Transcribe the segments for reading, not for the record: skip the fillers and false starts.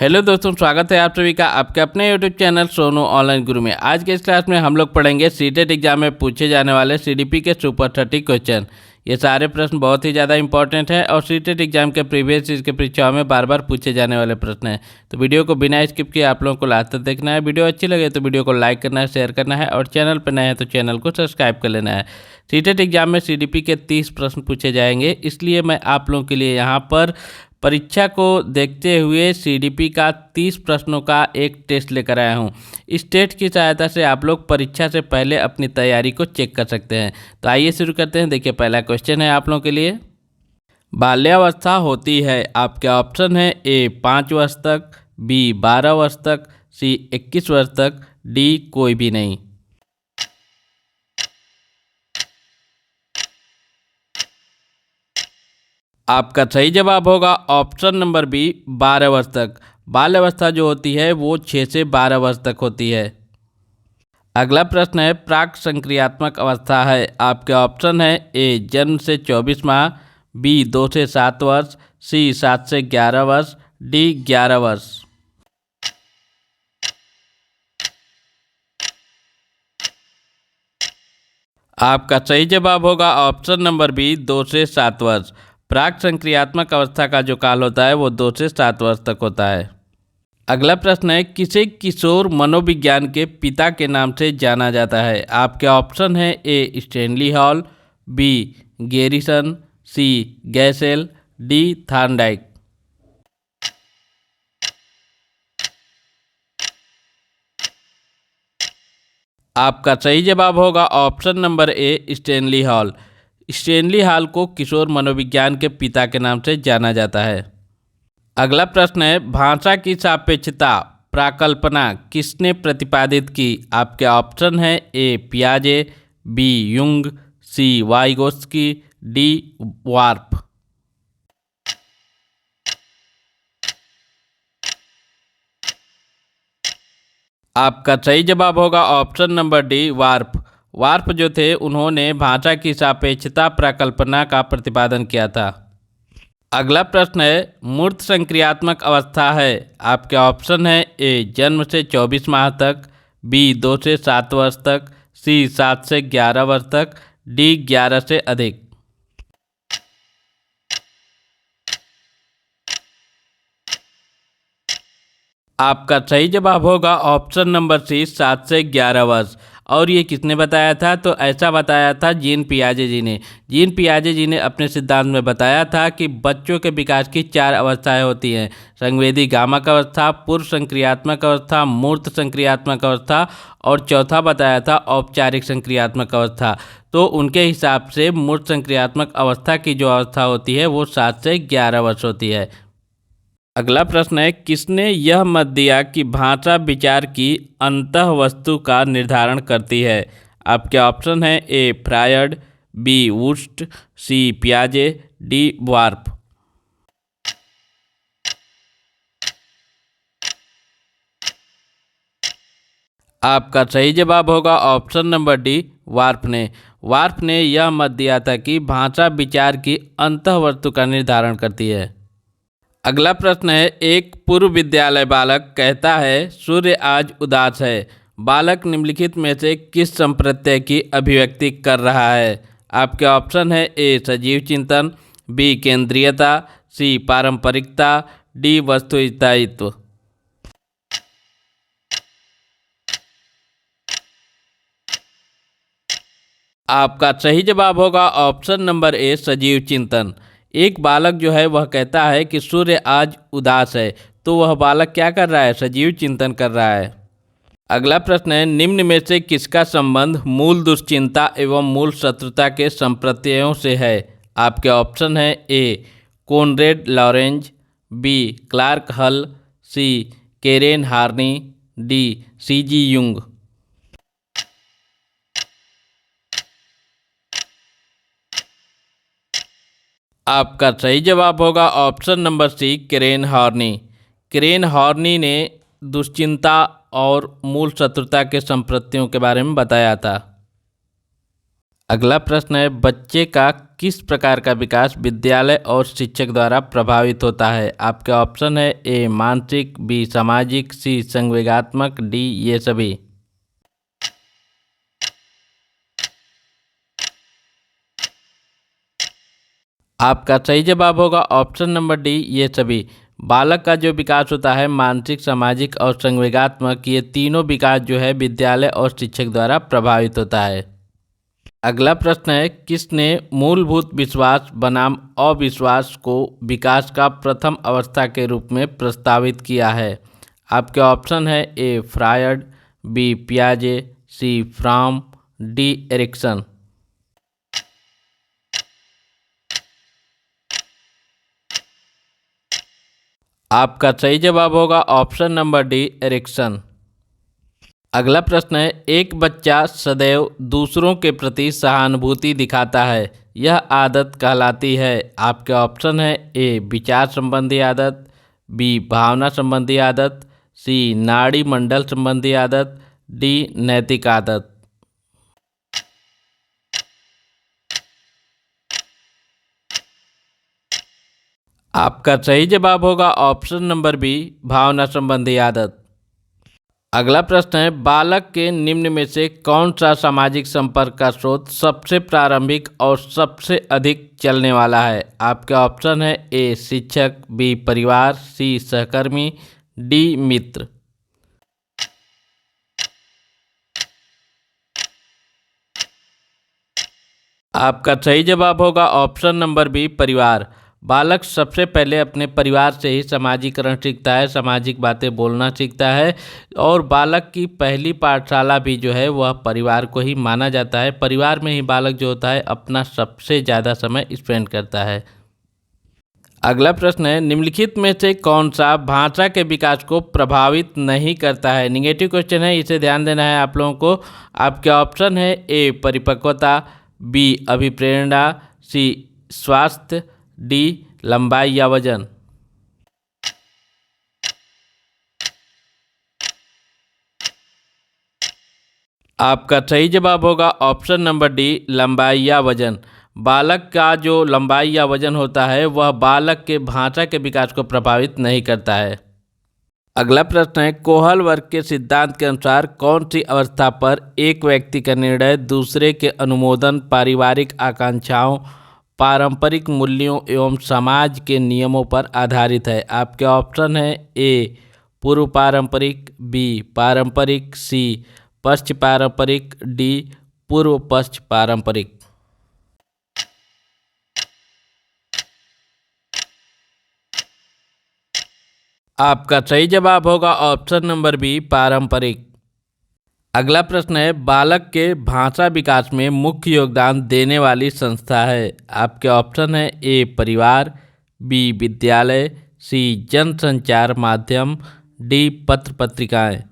Hello दोस्तों, स्वागत है आप सभी का आपके अपने यूट्यूब चैनल सोनू ऑनलाइन गुरु में। आज के इस क्लास में हम लोग पढ़ेंगे सीटेट एग्जाम में पूछे जाने वाले सीडीपी के सुपर 30 क्वेश्चन। ये सारे प्रश्न बहुत ही ज़्यादा इंपॉर्टेंट हैं और सीटेट एग्जाम के प्रीवियस ईयर के परीक्षाओं में बार बार पूछे जाने वाले प्रश्न हैं। तो वीडियो को बिना स्किप किए आप लोगों को लास्ट तक देखना है। वीडियो अच्छी लगे तो वीडियो को लाइक करना है, शेयर करना है और चैनल पर नए हैं तो चैनल को सब्सक्राइब कर लेना है। सीटेट एग्जाम में सीडीपी के 30 प्रश्न पूछे जाएंगे, इसलिए मैं आप लोगों के लिए यहाँ पर परीक्षा को देखते हुए सीडीपी का 30 प्रश्नों का एक टेस्ट लेकर आया हूँ। इस टेस्ट की सहायता से आप लोग परीक्षा से पहले अपनी तैयारी को चेक कर सकते हैं। तो आइए शुरू करते हैं। देखिए, पहला क्वेश्चन है आप लोगों के लिए। बाल्यावस्था होती है, आपके ऑप्शन है ए 5 वर्ष तक, बी 12 वर्ष तक, सी 21 वर्ष तक, डी कोई भी नहीं। आपका सही जवाब होगा ऑप्शन नंबर बी 12 वर्ष तक। बाल्यावस्था जो होती है वो 6 से 12 वर्ष तक होती है। अगला प्रश्न है प्राक संक्रियात्मक अवस्था है, आपके ऑप्शन है ए जन्म से 24 माह, बी 2 से 7 वर्ष, सी 7 से 11 वर्ष, डी 11 वर्ष। आपका सही जवाब होगा ऑप्शन नंबर बी 2 से 7 वर्ष। प्राक संक्रियात्मक अवस्था का जो काल होता है वो 2 से 7 वर्ष तक होता है। अगला प्रश्न है किसे किशोर मनोविज्ञान के पिता के नाम से जाना जाता है। आपके ऑप्शन है ए स्टैनली हॉल, बी गैरिसन, सी गैसेल, डी थॉर्नडाइक। आपका सही जवाब होगा option number A Stanley hall. Stanley hall को किशोर मनोविज्ञान के पिता के नाम से जाना जाता है। अगला प्रश्न है भाषा की सापेक्षता प्राकल्पना किसने प्रतिपादित की। आपके ऑप्शन है ए पियाजे, बी युंग, सी वाइगोत्स्की, डी वार्फ। आपका सही जवाब होगा option number D Wharf. Wharf जो थे उन्होंने भाषा की सापेक्षता प्रकल्पना का प्रतिपादन किया था। अगला प्रश्न है मूर्त संक्रियात्मक अवस्था है, आपके ऑप्शन है ए जन्म से 24 माह तक, बी 2 से 7 वर्ष तक, सी 7 से 11 वर्ष तक, डी 11 से अधिक। आपका सही जवाब होगा ऑप्शन नंबर सी 7 से 11 वर्ष। और ये किसने बताया था? तो ऐसा बताया था जीन पियाजे जी ने। जीन पियाजे जी ने अपने सिद्धांत में बताया था कि बच्चों के विकास की 4 अवस्थाएं होती हैं, संवेदी गामक अवस्था, पूर्व संक्रियात्मक अवस्था, मूर्त संक्रियात्मक अवस्था और चौथा बताया था औपचारिक संक्रियात्मक अवस्था। तो उनके हिसाब से मूर्त संक्रियात्मक अवस्था की जो अवस्था होती है वो 7 से 11 वर्ष होती है। अगला प्रश्न है किसने यह मत दिया कि भाषा विचार की अंतः वस्तु का निर्धारण करती है। आपके ऑप्शन है A Freud, B वुस्ट, C पियाजे, D Wharf. आपका सही जवाब होगा ऑप्शन नंबर डी वार्फ ने। वार्फ ने यह मत दिया था कि भाषा विचार की अंतः वस्तु का निर्धारण करती है। अगला प्रश्न है एक पूर्व विद्यालय बालक कहता है सूर्य आज उदास है। बालक निम्नलिखित में से किस संप्रत्यय की अभिव्यक्ति कर रहा है। आपके ऑप्शन है ए सजीव चिंतन, बी केंद्रीयता, सी पारंपरिकता, डी वस्तुस्थायित्व। आपका सही जवाब होगा ऑप्शन नंबर ए सजीव चिंतन। एक बालक जो है वह कहता है कि सूर्य आज उदास है, तो वह बालक क्या कर रहा है? सजीव चिंतन कर रहा है। अगला प्रश्न है निम्न में से किसका संबंध मूल दुश्चिंता एवं मूल शत्रुता के संप्रत्ययों से है। आपके ऑप्शन है A Conrad Lorenz, B Clark Hull, C Karen Horney, D C G Jung. आपका सही जवाब होगा option number C Karen Horney. Karen Horney ने दुश्चिंता और मूल शत्रुता के संप्रत्ययों के बारे में बताया था। अगला प्रश्न है बच्चे का किस प्रकार का विकास विद्यालय और शिक्षक द्वारा प्रभावित होता है? आपके ऑप्शन है ए मानसिक, बी सामाजिक, सी संवेगात्मक, डी ये सभी। आपका सही जवाब होगा ऑप्शन नंबर डी ये सभी। बालक का जो विकास होता है मानसिक, सामाजिक और संवेगात्मक, ये तीनों विकास जो है विद्यालय और शिक्षक द्वारा प्रभावित होता है। अगला प्रश्न है, किसने मूलभूत विश्वास बनाम अविश्वास को विकास का प्रथम अवस्था के रूप में प्रस्तावित किया है? आपके ऑप्शन है ए फ्रायड, बी पियाजे, सी फ्राम, डी एरिक्सन। आपका सही जवाब होगा ऑप्शन नंबर डी एरिक्सन। अगला प्रश्न है, एक बच्चा सदैव दूसरों के प्रति सहानुभूति दिखाता है, यह आदत कहलाती है? आपके ऑप्शन है ए विचार संबंधी आदत, बी भावना संबंधी आदत, सी नाड़ी मंडल संबंधी आदत, डी नैतिक आदत। आपका सही जवाब होगा ऑप्शन नंबर बी भावना संबंधी आदत। अगला प्रश्न है, बालक के निम्न में से कौन सा सामाजिक संपर्क का स्रोत सबसे प्रारंभिक और सबसे अधिक चलने वाला है? आपके ऑप्शन है ए शिक्षक, बी परिवार, सी सहकर्मी, डी मित्र। आपका सही जवाब होगा ऑप्शन नंबर बी परिवार। बालक सबसे पहले अपने परिवार से ही सामाजिकरण सीखता है, सामाजिक बातें बोलना सीखता है, और बालक की पहली पाठशाला भी जो है वह परिवार को ही माना जाता है। परिवार में ही बालक जो होता है अपना सबसे ज़्यादा समय स्पेंड करता है। अगला प्रश्न है, निम्नलिखित में से कौन सा भाषा के विकास को प्रभावित नहीं करता है? निगेटिव क्वेश्चन है, इसे ध्यान देना है आप लोगों को। आपके ऑप्शन है ए परिपक्वता, बी अभिप्रेरणा, सी स्वास्थ्य, डी लंबाई या वजन। आपका सही जवाब होगा ऑप्शन नंबर डी लंबाई या वजन। बालक का जो लंबाई या वजन होता है वह बालक के भाषा के विकास को प्रभावित नहीं करता है। अगला प्रश्न है, कोहल वर्ग के सिद्धांत के अनुसार कौन सी अवस्था पर एक व्यक्ति का निर्णय दूसरे के अनुमोदन, पारिवारिक आकांक्षाओं, पारंपरिक मूल्यों एवं समाज के नियमों पर आधारित है? आपके ऑप्शन है ए पूर्व पारंपरिक, बी पारंपरिक, सी पश्च पारंपरिक, डी पूर्व पश्च पारंपरिक। आपका सही जवाब होगा ऑप्शन नंबर बी पारंपरिक। अगला प्रश्न है, बालक के भाषा विकास में मुख्य योगदान देने वाली संस्था है? आपके ऑप्शन है ए परिवार, बी विद्यालय, सी जनसंचार माध्यम, डी पत्र पत्रिकाएं।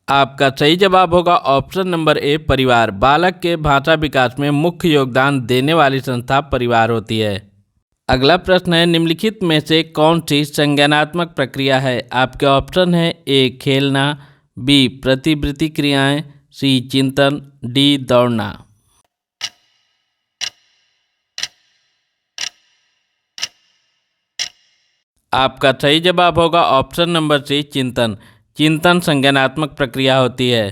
आपका सही जवाब होगा ऑप्शन नंबर ए परिवार। बालक के भाषा विकास में मुख्य योगदान देने वाली संस्था परिवार होती है। अगला प्रश्न है, निम्नलिखित में से कौन सी संज्ञानात्मक प्रक्रिया है? आपके ऑप्शन है ए खेलना, बी प्रतिवृत्ति क्रियाएं, सी चिंतन, डी दौड़ना। आपका सही जवाब होगा ऑप्शन नंबर सी चिंतन। चिंतन संज्ञानात्मक प्रक्रिया होती है।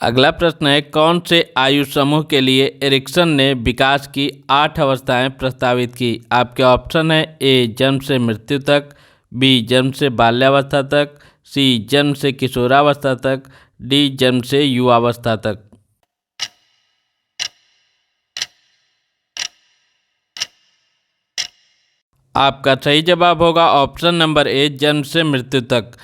अगला प्रश्न है, कौन से आयु समूह के लिए एरिक्सन ने विकास की 8 अवस्थाएं प्रस्तावित की? आपके ऑप्शन है ए जन्म से मृत्यु तक, बी जन्म से बाल्यावस्था तक, सी जन्म से किशोरावस्था तक, डी जन्म से युवावस्था तक। आपका सही जवाब होगा ऑप्शन नंबर ए जन्म से मृत्यु तक।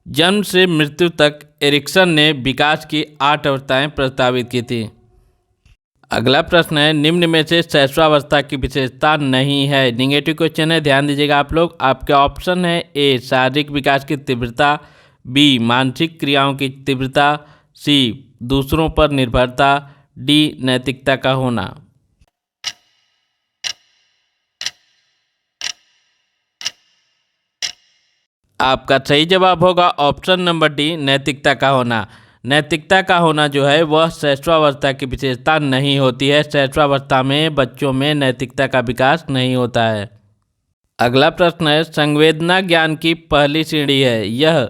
जन्म से मृत्यु तक एरिक्सन ने विकास की 8 अवस्थाएं प्रस्तावित की थी। अगला प्रश्न है, निम्न में से शैशवावस्था की विशेषता नहीं है? निगेटिव क्वेश्चन है, ध्यान दीजिएगा आप लोग। आपके ऑप्शन है ए शारीरिक विकास की तीव्रता, बी मानसिक क्रियाओं की तीव्रता, सी दूसरों पर निर्भरता, डी नैतिकता का होना। आपका सही जवाब होगा ऑप्शन नंबर डी, नैतिकता का होना। नैतिकता का होना जो है वह शैशवावस्था की विशेषता नहीं होती है। शैशवावस्था में बच्चों में नैतिकता का विकास नहीं होता है। अगला प्रश्न है, संवेदना ज्ञान की पहली सीढ़ी है। यह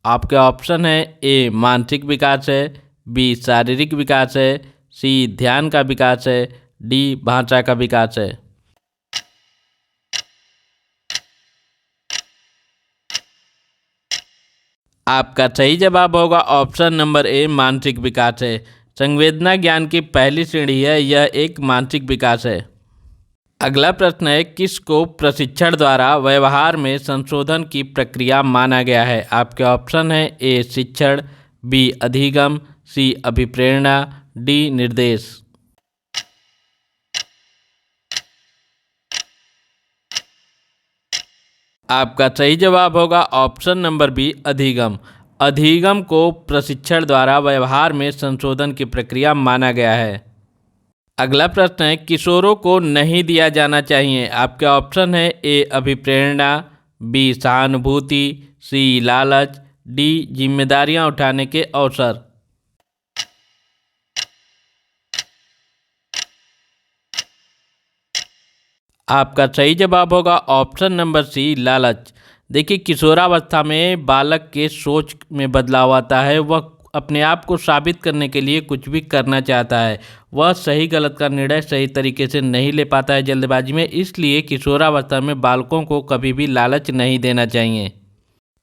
आपके ऑप्शन है ए मानसिक विकास है, बी शारीरिक विकास है, सी ध्यान का विकास है, डी भाषा का विकास है। आपका सही जवाब होगा ऑप्शन नंबर ए, मानसिक विकास है। संवेदना ज्ञान की पहली श्रेणी है, यह एक मानसिक विकास है। अगला प्रश्न है, किसको प्रशिक्षण द्वारा व्यवहार में संशोधन की प्रक्रिया माना गया है। आपके ऑप्शन है ए शिक्षण, बी अधिगम, सी अभिप्रेरणा, डी निर्देश। आपका सही जवाब होगा ऑप्शन नंबर बी, अधिगम। अधिगम को प्रशिक्षण द्वारा व्यवहार में संशोधन की प्रक्रिया माना गया है। अगला प्रश्न है, किशोरों को नहीं दिया जाना चाहिए। आपके ऑप्शन है ए अभिप्रेरणा, बी सहानुभूति, सी लालच, डी जिम्मेदारियां उठाने के अवसर। आपका सही जवाब होगा ऑप्शन नंबर सी, लालच। देखिए, किशोरावस्था में बालक के सोच में बदलाव आता है। वह अपने आप को साबित करने के लिए कुछ भी करना चाहता है। वह सही गलत का निर्णय सही तरीके से नहीं ले पाता है जल्दबाजी में। इसलिए किशोरावस्था में बालकों को कभी भी लालच नहीं देना चाहिए।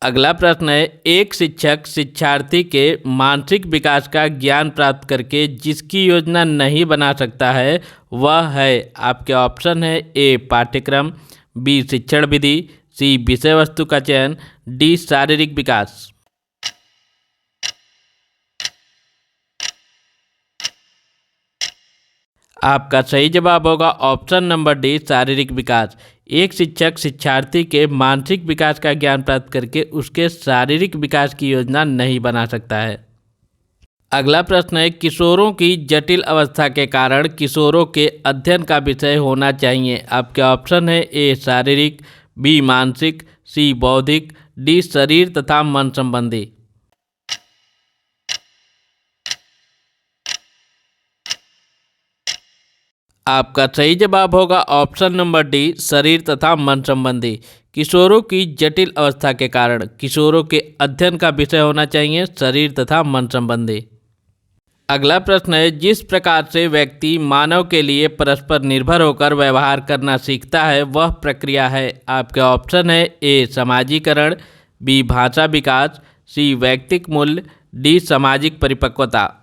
अगला प्रश्न है, एक शिक्षक शिक्षार्थी के मानसिक विकास का ज्ञान प्राप्त करके जिसकी योजना नहीं बना सकता है वह है। आपके ऑप्शन है ए पाठ्यक्रम, बी शिक्षण विधि, सी विषय वस्तु का चयन, डी शारीरिक विकास। आपका सही जवाब होगा ऑप्शन नंबर डी, शारीरिक विकास। एक शिक्षक शिक्षार्थी के मानसिक विकास का ज्ञान प्राप्त करके उसके शारीरिक विकास की योजना नहीं बना सकता है। अगला प्रश्न है, किशोरों की जटिल अवस्था के कारण किशोरों के अध्ययन का विषय होना चाहिए। आपके ऑप्शन है ए शारीरिक, बी मानसिक, सी बौद्धिक, डी शरीर तथा मन संबंधी। आपका सही जवाब होगा ऑप्शन नंबर डी, शरीर तथा मन संबंधी। किशोरों की जटिल अवस्था के कारण किशोरों के अध्ययन का विषय होना चाहिए शरीर तथा मन संबंधी। अगला प्रश्न है, जिस प्रकार से व्यक्ति मानव के लिए परस्पर निर्भर होकर व्यवहार करना सीखता है वह प्रक्रिया है। आपके ऑप्शन है ए समाजीकरण, बी भाषा विकास, सी वैयक्तिक मूल्य, डी सामाजिक परिपक्वता।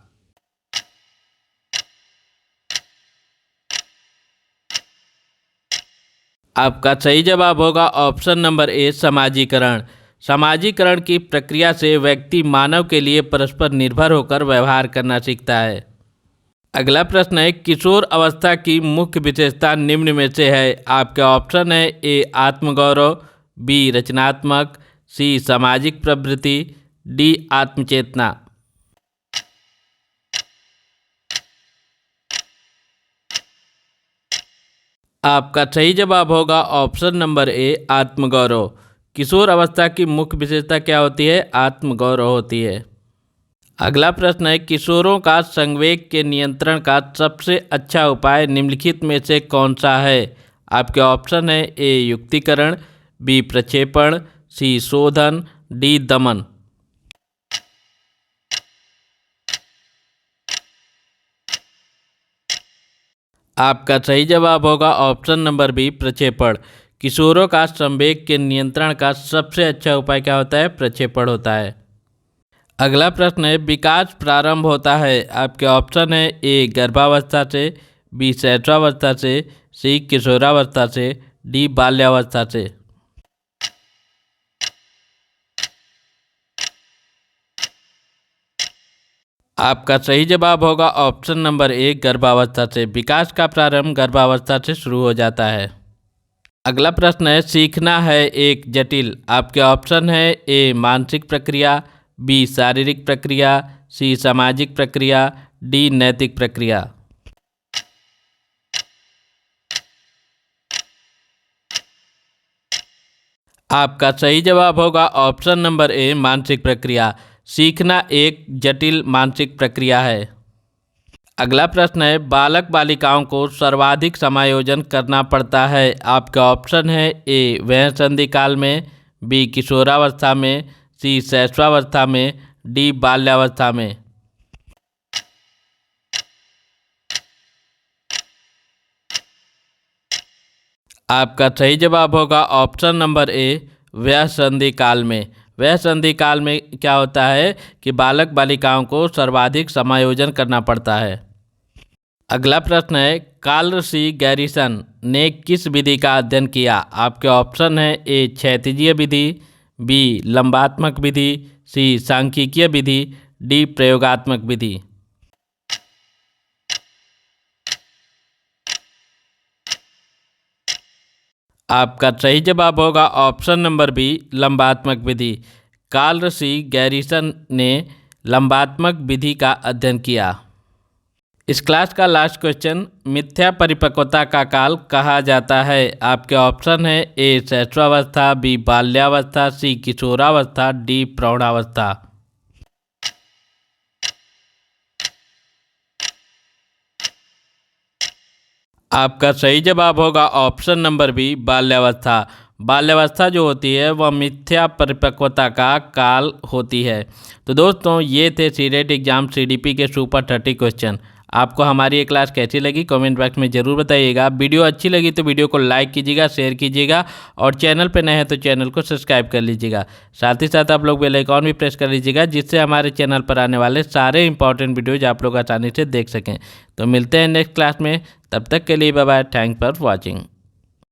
आपका सही जवाब होगा ऑप्शन नंबर ए, समाजीकरण। समाजीकरण की प्रक्रिया से व्यक्ति मानव के लिए परस्पर निर्भर होकर व्यवहार करना सीखता है। अगला प्रश्न है, किशोर अवस्था की मुख्य विशेषता निम्न में से है। आपके ऑप्शन है ए आत्मगौरव, बी रचनात्मक, सी सामाजिक प्रवृत्ति, डी आत्मचेतना। आपका सही जवाब होगा ऑप्शन नंबर ए, आत्मगौरव। किशोर अवस्था की मुख्य विशेषता क्या होती है? आत्मगौरव होती है। अगला प्रश्न है, किशोरों का संवेग के नियंत्रण का सबसे अच्छा उपाय निम्नलिखित में से कौन सा है? आपके ऑप्शन है ए युक्तिकरण, बी प्रक्षेपण, सी शोधन, डी दमन। आपका सही जवाब होगा ऑप्शन नंबर बी, प्रक्षेपण। किशोरों का संवेग के नियंत्रण का सबसे अच्छा उपाय क्या होता है? प्रक्षेपण होता है। अगला प्रश्न है, विकास प्रारंभ होता है। आपके ऑप्शन है ए गर्भावस्था से, बी शैशवावस्था से, सी किशोरावस्था से, डी बाल्यावस्था से। आपका सही जवाब होगा ऑप्शन नंबर ए, गर्भावस्था से। विकास का प्रारंभ गर्भावस्था से शुरू हो जाता है। अगला प्रश्न है, सीखना है एक जटिल। आपके ऑप्शन है ए मानसिक प्रक्रिया, बी शारीरिक प्रक्रिया, सी सामाजिक प्रक्रिया, डी नैतिक प्रक्रिया। आपका सही जवाब होगा ऑप्शन नंबर ए, मानसिक प्रक्रिया। सीखना एक जटिल मानसिक प्रक्रिया है। अगला प्रश्न है, बालक बालिकाओं को सर्वाधिक समायोजन करना पड़ता है। आपका ऑप्शन है ए, वह संधि काल में, बी, किशोरावस्था में, सी, शैशवावस्था में, डी, बाल्यावस्था में। आपका सही जवाब होगा ऑप्शन नंबर ए, वह संधि काल में। वह संधि काल में क्या होता है कि बालक बालिकाओं को सर्वाधिक समायोजन करना पड़ता है। अगला प्रश्न है, कार्ल सी गैरिसन ने किस विधि का अध्ययन किया। आपके ऑप्शन है ए, क्षैतिजीय विधि, बी, लंबात्मक विधि, सी, सांख्यिकीय विधि, डी, प्रयोगात्मक विधि। आपका सही जवाब होगा ऑप्शन नंबर बी, लंबात्मक विधि। कार्ल सी गैरिसन ने लंबात्मक विधि का अध्ययन किया। इस क्लास का लास्ट क्वेश्चन, मिथ्या परिपक्वता का काल कहा जाता है। आपके ऑप्शन है ए, शैशवावस्था, बी, बाल्यावस्था, सी, किशोरावस्था, डी, प्रौढ़ावस्था। आपका सही जवाब होगा ऑप्शन नंबर बी, बाल्यावस्था। बाल्यावस्था जो होती है वह मिथ्या परिपक्वता का काल होती है। तो दोस्तों, ये थे सीटेट एग्जाम सीडीपी के सुपर 30 क्वेश्चन। आपको हमारी ये क्लास कैसी लगी कमेंट बॉक्स में ज़रूर बताइएगा। वीडियो अच्छी लगी तो वीडियो को लाइक कीजिएगा, शेयर कीजिएगा और चैनल पर नए हैं तो चैनल को सब्सक्राइब कर लीजिएगा। साथ ही साथ आप लोग बेल आइकॉन भी प्रेस कर लीजिएगा, जिससे हमारे चैनल पर आने वाले सारे इंपॉर्टेंट वीडियोज़ आप लोग आसानी से देख सकें। तो मिलते हैं नेक्स्ट क्लास में, तब तक के लिए bye bye. Thanks for watching.